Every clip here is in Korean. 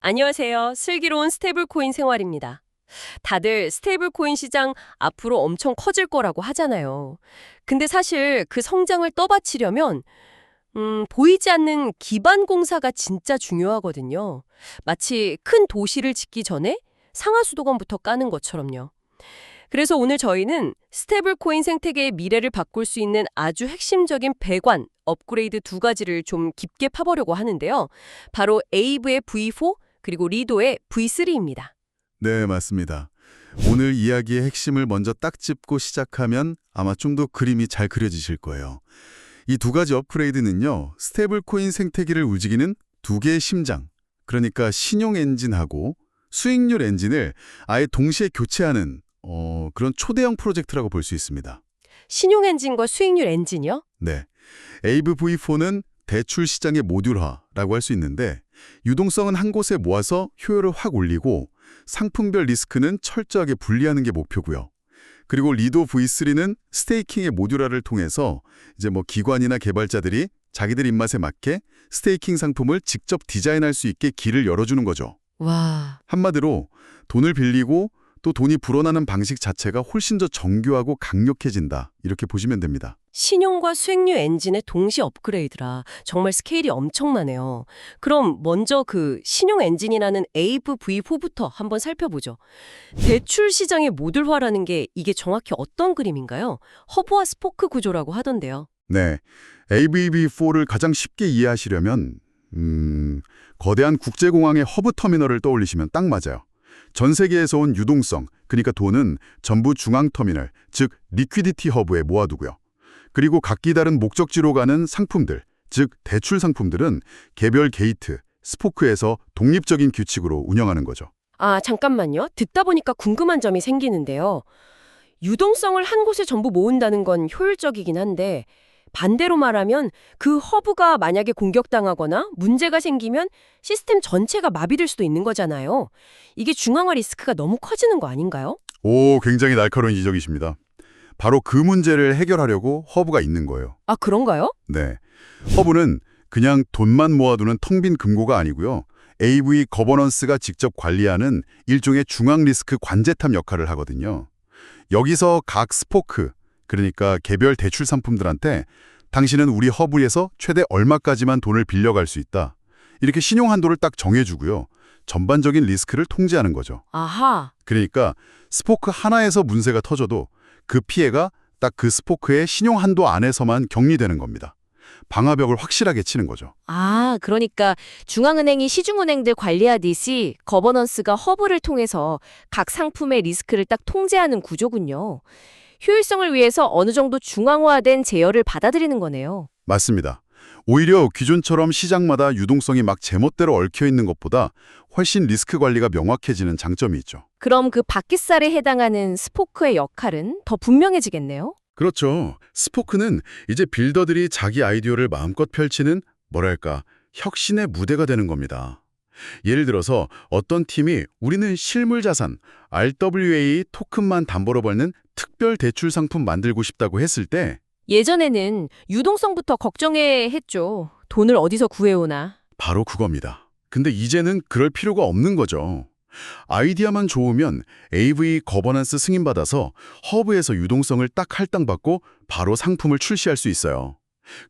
안녕하세요. 슬기로운 스테이블코인 생활입니다. 다들 스테이블코인 시장 앞으로 엄청 커질 거라고 하잖아요. 근데 사실 그 성장을 떠받치려면 보이지 않는 기반 공사가 진짜 중요하거든요. 마치 큰 도시를 짓기 전에 상하수도관부터 까는 것처럼요. 그래서 오늘 저희는 스테이블코인 생태계의 미래를 바꿀 수 있는 아주 핵심적인 배관, 업그레이드 두 가지를 좀 깊게 파보려고 하는데요. 바로 에이브의 V4 그리고 리도의 V3입니다. 네, 맞습니다. 오늘 이야기의 핵심을 먼저 딱 짚고 시작하면 아마 좀 더 그림이 잘 그려지실 거예요. 이 두 가지 업그레이드는요, 스테이블 코인 생태계를 움직이는 두 개의 심장, 그러니까 신용 엔진하고 수익률 엔진을 아예 동시에 교체하는 그런 초대형 프로젝트라고 볼 수 있습니다. 신용 엔진과 수익률 엔진이요? 네, 에이브 V4는 대출 시장의 모듈화라고 할 수 있는데 유동성은 한 곳에 모아서 효율을 확 올리고 상품별 리스크는 철저하게 분리하는 게 목표고요. 그리고 리도 V3는 스테이킹의 모듈화를 통해서 이제 기관이나 개발자들이 자기들 입맛에 맞게 스테이킹 상품을 직접 디자인할 수 있게 길을 열어주는 거죠. 와, 한마디로 돈을 빌리고 또 돈이 불어나는 방식 자체가 훨씬 더 정교하고 강력해진다. 이렇게 보시면 됩니다. 신용과 수익률 엔진의 동시 업그레이드라 정말 스케일이 엄청나네요. 그럼 먼저 그 신용 엔진이라는 에이브 V4부터 한번 살펴보죠. 대출 시장의 모듈화라는 게 이게 정확히 어떤 그림인가요? 허브와 스포크 구조라고 하던데요. 네, ABB4를 가장 쉽게 이해하시려면 거대한 국제공항의 허브 터미널을 떠올리시면 딱 맞아요. 전 세계에서 온 유동성, 그러니까 돈은 전부 중앙터미널, 즉 리퀴디티 허브에 모아두고요. 그리고 각기 다른 목적지로 가는 상품들, 즉 대출 상품들은 개별 게이트, 스포크에서 독립적인 규칙으로 운영하는 거죠. 아, 잠깐만요. 듣다 보니까 궁금한 점이 생기는데요. 유동성을 한 곳에 전부 모은다는 건 효율적이긴 한데 반대로 말하면 그 허브가 만약에 공격당하거나 문제가 생기면 시스템 전체가 마비될 수도 있는 거잖아요. 이게 중앙화 리스크가 너무 커지는 거 아닌가요? 오, 굉장히 날카로운 지적이십니다. 바로 그 문제를 해결하려고 허브가 있는 거예요. 아, 그런가요? 네, 허브는 그냥 돈만 모아두는 텅 빈 금고가 아니고요. AV 거버넌스가 직접 관리하는 일종의 중앙 리스크 관제탑 역할을 하거든요. 여기서 각 스포크, 그러니까 개별 대출 상품들한테 당신은 우리 허브에서 최대 얼마까지만 돈을 빌려갈 수 있다. 이렇게 신용 한도를 딱 정해주고요. 전반적인 리스크를 통제하는 거죠. 아하. 그러니까 스포크 하나에서 문제가 터져도 그 피해가 딱 그 스포크의 신용 한도 안에서만 격리되는 겁니다. 방화벽을 확실하게 치는 거죠. 아, 그러니까 중앙은행이 시중은행들 관리하듯이 거버넌스가 허브를 통해서 각 상품의 리스크를 딱 통제하는 구조군요. 효율성을 위해서 어느 정도 중앙화된 제어를 받아들이는 거네요. 맞습니다. 오히려 기존처럼 시장마다 유동성이 막 제멋대로 얽혀있는 것보다 훨씬 리스크 관리가 명확해지는 장점이 있죠. 그럼 그 바퀴살에 해당하는 스포크의 역할은 더 분명해지겠네요. 그렇죠. 스포크는 이제 빌더들이 자기 아이디어를 마음껏 펼치는 뭐랄까 혁신의 무대가 되는 겁니다. 예를 들어서 어떤 팀이 우리는 실물 자산, RWA 토큰만 담보로 벌는 특별 대출 상품 만들고 싶다고 했을 때 예전에는 유동성부터 걱정해 했죠. 돈을 어디서 구해오나. 바로 그겁니다. 근데 이제는 그럴 필요가 없는 거죠. 아이디어만 좋으면 AV 거버넌스 승인받아서 허브에서 유동성을 딱 할당받고 바로 상품을 출시할 수 있어요.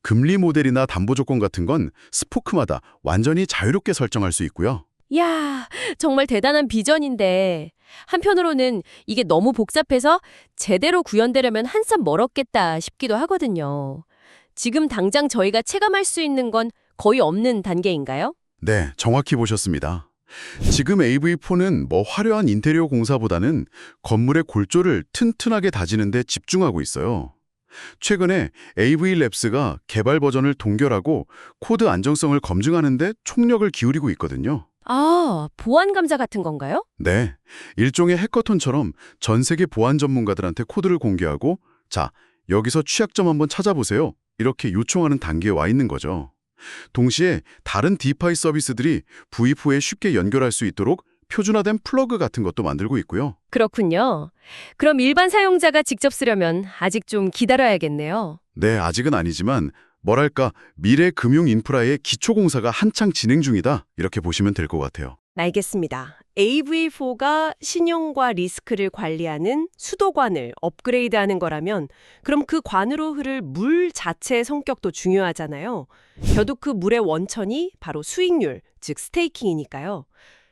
금리 모델이나 담보 조건 같은 건 스포크마다 완전히 자유롭게 설정할 수 있고요. 야, 정말 대단한 비전인데 한편으로는 이게 너무 복잡해서 제대로 구현되려면 한참 멀었겠다 싶기도 하거든요. 지금 당장 저희가 체감할 수 있는 건 거의 없는 단계인가요? 네, 정확히 보셨습니다. 지금 AV4는 화려한 인테리어 공사보다는 건물의 골조를 튼튼하게 다지는 데 집중하고 있어요. 최근에 AV랩스가 개발 버전을 동결하고 코드 안정성을 검증하는 데 총력을 기울이고 있거든요. 아, 보안 감자 같은 건가요? 네, 일종의 해커톤처럼 전 세계 보안 전문가들한테 코드를 공개하고 자, 여기서 취약점 한번 찾아보세요. 이렇게 요청하는 단계에 와 있는 거죠. 동시에 다른 디파이 서비스들이 V4에 쉽게 연결할 수 있도록 표준화된 플러그 같은 것도 만들고 있고요. 그렇군요. 그럼 일반 사용자가 직접 쓰려면 아직 좀 기다려야겠네요. 네, 아직은 아니지만 뭐랄까 미래 금융 인프라의 기초 공사가 한창 진행 중이다. 이렇게 보시면 될 것 같아요. 알겠습니다. AV4가 신용과 리스크를 관리하는 수도관을 업그레이드하는 거라면 그럼 그 관으로 흐를 물 자체의 성격도 중요하잖아요. 결국 그 물의 원천이 바로 수익률, 즉 스테이킹이니까요.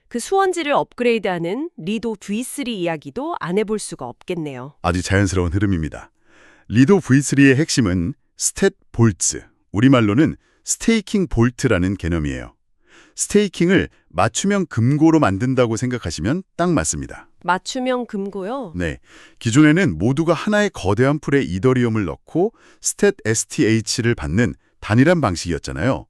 그 수원지를 업그레이드하는 리도 V3 이야기도 안 해볼 수가 없겠네요. 아주 자연스러운 흐름입니다. 리도 V3의 핵심은 스탯 볼트, 우리말로는 스테이킹 볼트라는 개념이에요. 스테이킹을 맞춤형 금고로 만든다고 생각하시면 딱 맞습니다. 맞춤형 금고요? 네, 기존에는 모두가 하나의 거대한 풀에 이더리움을 넣고 스탯 STH를 받는 단일한 방식이었잖아요.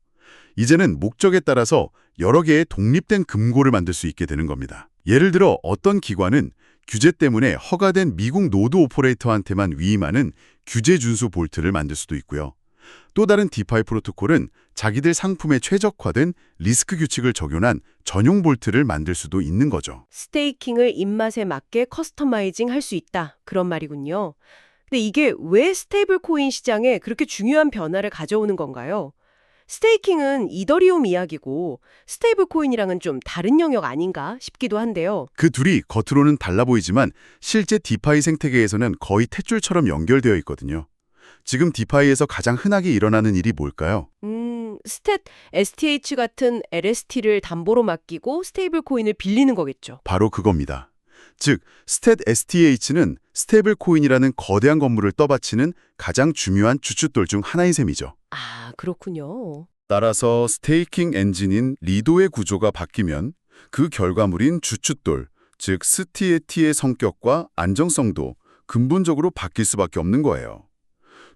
이제는 목적에 따라서 여러 개의 독립된 금고를 만들 수 있게 되는 겁니다. 예를 들어 어떤 기관은 규제 때문에 허가된 미국 노드 오퍼레이터한테만 위임하는 규제 준수 볼트를 만들 수도 있고요. 또 다른 디파이 프로토콜은 자기들 상품에 최적화된 리스크 규칙을 적용한 전용 볼트를 만들 수도 있는 거죠. 스테이킹을 입맛에 맞게 커스터마이징 할 수 있다. 그런 말이군요. 근데 이게 왜 스테이블 코인 시장에 그렇게 중요한 변화를 가져오는 건가요? 스테이킹은 이더리움 이야기고 스테이블 코인이랑은 좀 다른 영역 아닌가 싶기도 한데요. 그 둘이 겉으로는 달라 보이지만 실제 디파이 생태계에서는 거의 탯줄처럼 연결되어 있거든요. 지금 디파이에서 가장 흔하게 일어나는 일이 뭘까요? 스탯 STH 같은 LST를 담보로 맡기고 스테이블 코인을 빌리는 거겠죠. 바로 그겁니다. 즉, 스탯 STH는 스테이블 코인이라는 거대한 건물을 떠받치는 가장 중요한 주춧돌 중 하나인 셈이죠. 아, 그렇군요. 따라서 스테이킹 엔진인 리도의 구조가 바뀌면 그 결과물인 주춧돌, 즉 스티에티의 성격과 안정성도 근본적으로 바뀔 수밖에 없는 거예요.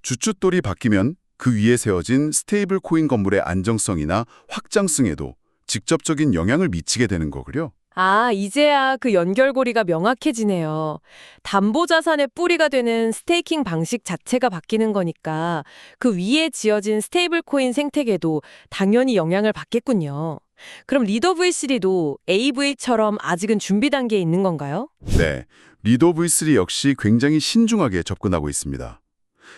주춧돌이 바뀌면 그 위에 세워진 스테이블 코인 건물의 안정성이나 확장성에도 직접적인 영향을 미치게 되는 거고요. 아, 이제야 그 연결고리가 명확해지네요. 담보자산의 뿌리가 되는 스테이킹 방식 자체가 바뀌는 거니까 그 위에 지어진 스테이블 코인 생태계도 당연히 영향을 받겠군요. 그럼 리더 V3도 AV처럼 아직은 준비 단계에 있는 건가요? 네, 리도 V3 역시 굉장히 신중하게 접근하고 있습니다.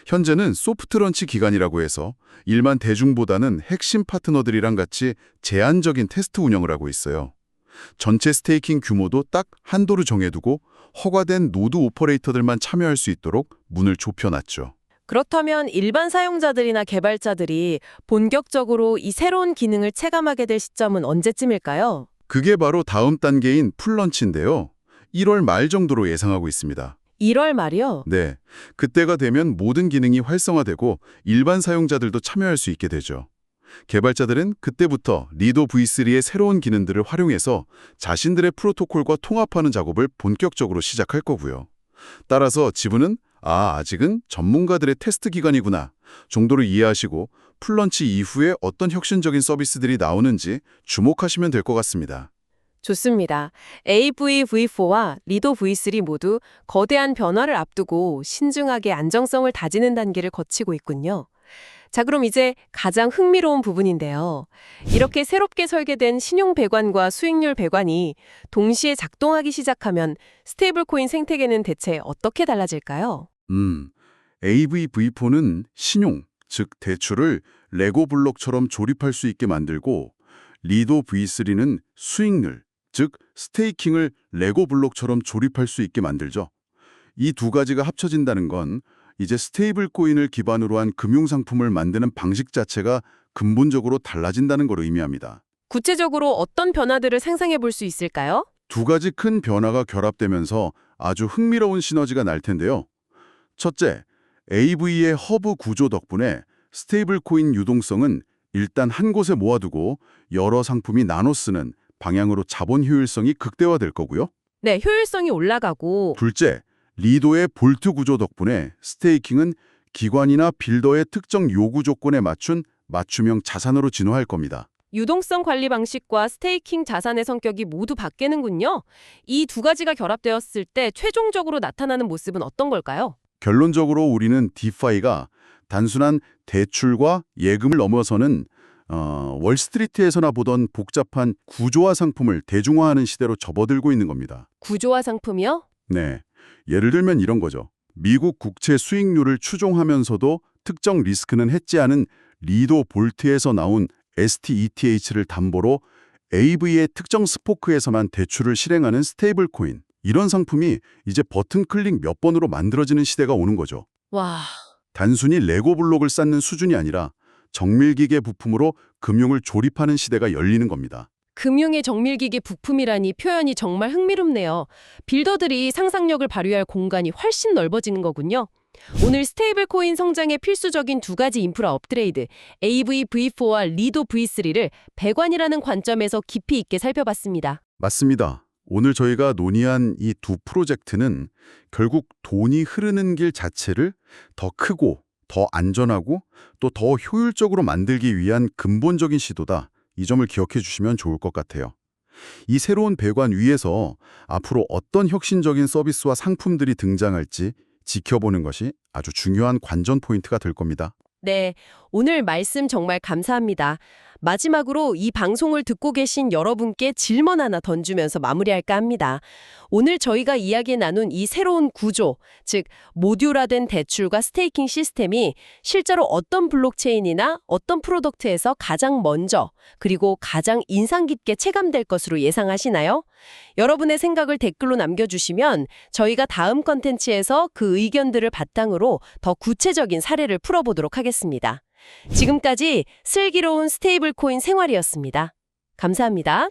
현재는 소프트 런치 기간이라고 해서 일반 대중보다는 핵심 파트너들이랑 같이 제한적인 테스트 운영을 하고 있어요. 전체 스테이킹 규모도 딱 한도를 정해두고 허가된 노드 오퍼레이터들만 참여할 수 있도록 문을 좁혀놨죠. 그렇다면 일반 사용자들이나 개발자들이 본격적으로 이 새로운 기능을 체감하게 될 시점은 언제쯤일까요? 그게 바로 다음 단계인 풀런치인데요. 1월 말 정도로 예상하고 있습니다. 1월 말이요? 네, 그때가 되면 모든 기능이 활성화되고 일반 사용자들도 참여할 수 있게 되죠. 개발자들은 그때부터 리도 V3의 새로운 기능들을 활용해서 자신들의 프로토콜과 통합하는 작업을 본격적으로 시작할 거고요. 따라서 지분은 아직은 전문가들의 테스트 기간이구나 정도로 이해하시고 풀런치 이후에 어떤 혁신적인 서비스들이 나오는지 주목하시면 될 것 같습니다. 좋습니다. AVV4와 리도 V3 모두 거대한 변화를 앞두고 신중하게 안정성을 다지는 단계를 거치고 있군요. 자, 그럼 이제 가장 흥미로운 부분인데요. 이렇게 새롭게 설계된 신용 배관과 수익률 배관이 동시에 작동하기 시작하면 스테이블 코인 생태계는 대체 어떻게 달라질까요? AVV4는 신용, 즉 대출을 레고 블록처럼 조립할 수 있게 만들고 리도 V3는 수익률, 즉 스테이킹을 레고 블록처럼 조립할 수 있게 만들죠. 이 두 가지가 합쳐진다는 건 이제 스테이블 코인을 기반으로 한 금융상품을 만드는 방식 자체가 근본적으로 달라진다는 걸 의미합니다. 구체적으로 어떤 변화들을 상상해 볼 수 있을까요? 두 가지 큰 변화가 결합되면서 아주 흥미로운 시너지가 날 텐데요. 첫째, AV의 허브 구조 덕분에 스테이블 코인 유동성은 일단 한 곳에 모아두고 여러 상품이 나눠 쓰는 방향으로 자본 효율성이 극대화될 거고요. 네, 효율성이 올라가고 둘째, 리도의 볼트 구조 덕분에 스테이킹은 기관이나 빌더의 특정 요구 조건에 맞춘 맞춤형 자산으로 진화할 겁니다. 유동성 관리 방식과 스테이킹 자산의 성격이 모두 바뀌는군요. 이 두 가지가 결합되었을 때 최종적으로 나타나는 모습은 어떤 걸까요? 결론적으로 우리는 디파이가 단순한 대출과 예금을 넘어서는 월스트리트에서나 보던 복잡한 구조화 상품을 대중화하는 시대로 접어들고 있는 겁니다. 구조화 상품이요? 네, 예를 들면 이런 거죠. 미국 국채 수익률을 추종하면서도 특정 리스크는 해지 않은 리도 볼트에서 나온 STETH를 담보로 AV의 특정 스포크에서만 대출을 실행하는 스테이블 코인. 이런 상품이 이제 버튼 클릭 몇 번으로 만들어지는 시대가 오는 거죠. 와, 단순히 레고 블록을 쌓는 수준이 아니라 정밀기계 부품으로 금융을 조립하는 시대가 열리는 겁니다. 금융의 정밀기계 부품이라니 표현이 정말 흥미롭네요. 빌더들이 상상력을 발휘할 공간이 훨씬 넓어지는 거군요. 오늘 스테이블 코인 성장의 필수적인 두 가지 인프라 업그레이드, AV V4와 리도 V3를 배관이라는 관점에서 깊이 있게 살펴봤습니다. 맞습니다. 오늘 저희가 논의한 이 두 프로젝트는 결국 돈이 흐르는 길 자체를 더 크고 더 안전하고 또 더 효율적으로 만들기 위한 근본적인 시도다. 이 점을 기억해 주시면 좋을 것 같아요. 이 새로운 배관 위에서 앞으로 어떤 혁신적인 서비스와 상품들이 등장할지 지켜보는 것이 아주 중요한 관전 포인트가 될 겁니다. 네, 오늘 말씀 정말 감사합니다. 마지막으로 이 방송을 듣고 계신 여러분께 질문 하나 던지면서 마무리할까 합니다. 오늘 저희가 이야기 나눈 이 새로운 구조, 즉 모듈화된 대출과 스테이킹 시스템이 실제로 어떤 블록체인이나 어떤 프로덕트에서 가장 먼저 그리고 가장 인상 깊게 체감될 것으로 예상하시나요? 여러분의 생각을 댓글로 남겨주시면 저희가 다음 컨텐츠에서 그 의견들을 바탕으로 더 구체적인 사례를 풀어보도록 하겠습니다. 지금까지 슬기로운 스테이블 코인 생활이었습니다. 감사합니다.